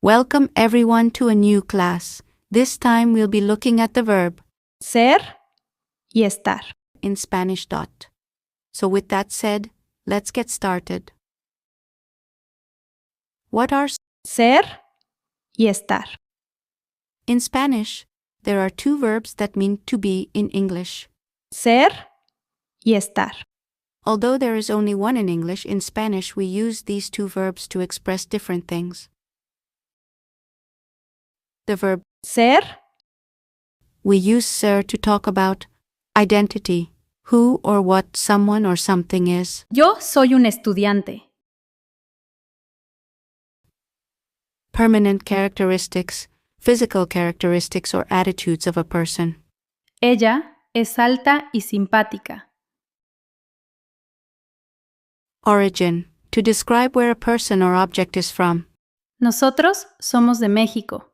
Welcome everyone to a new class. This time we'll be looking at the verb ser y estar. in Spanish. So with that said, let's get started. What are Ser y estar. in Spanish? There are two verbs that mean to be in English. Ser y estar. Although there is only one in English, in Spanish we use these two verbs to express different things. The verb Ser we use ser to talk about identity, who or what someone or something is. Yo soy un estudiante. Permanent characteristics, physical characteristics or attitudes of a person. Ella es alta y simpática. Origin, to describe where a person or object is from. Nosotros somos de México.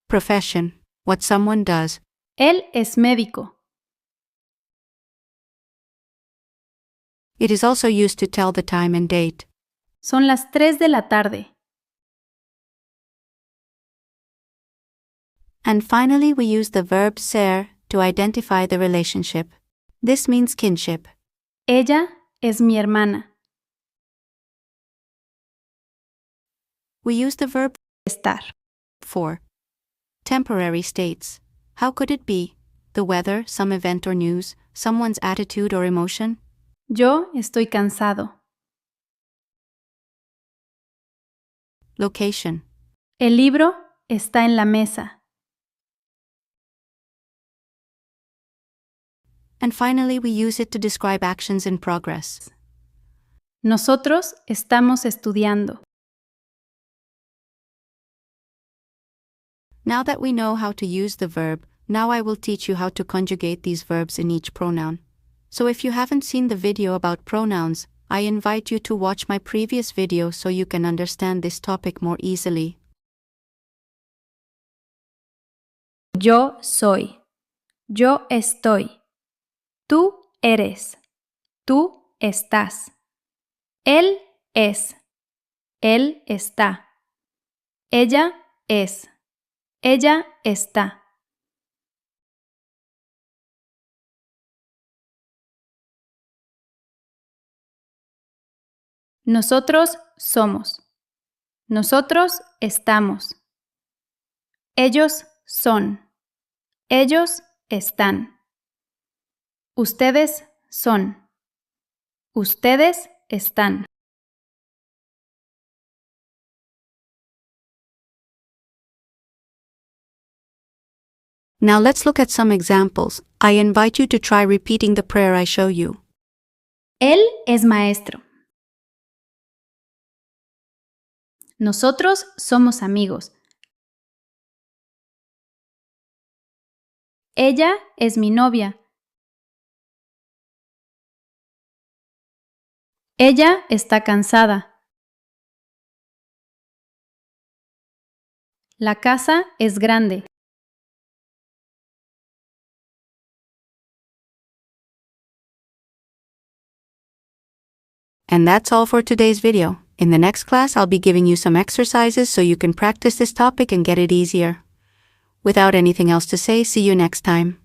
Profession, what someone does. Él es médico. It is also used to tell the time and date. Son las 3 de la tarde. And finally, we use the verb ser to identify the relationship. This means kinship. Ella es mi hermana. We use the verb Estar. for temporary states. How could it be? The weather, some event or news, someone's attitude or emotion? Yo estoy cansado. Location. El libro está en la mesa. And finally, we use it to describe actions in progress. Nosotros estamos estudiando. Now that we know how to use the verb, now I will teach you how to conjugate these verbs in each pronoun. So if you haven't seen the video about pronouns, I invite you to watch my previous video so you can understand this topic more easily. Yo soy. Yo estoy. Tú eres. Tú estás. Él es. Él está. Ella es. Ella está. Nosotros somos. Nosotros estamos. Ellos son. Ellos están. Ustedes son. Ustedes están. Now let's look at some examples. I invite you to try repeating the prayer I show you. Él es maestro. Nosotros somos amigos. Ella es mi novia. Ella está cansada. La casa es grande. And that's all for today's video. In the next class, I'll be giving you some exercises so you can practice this topic and get it easier. Without anything else to say, see you next time.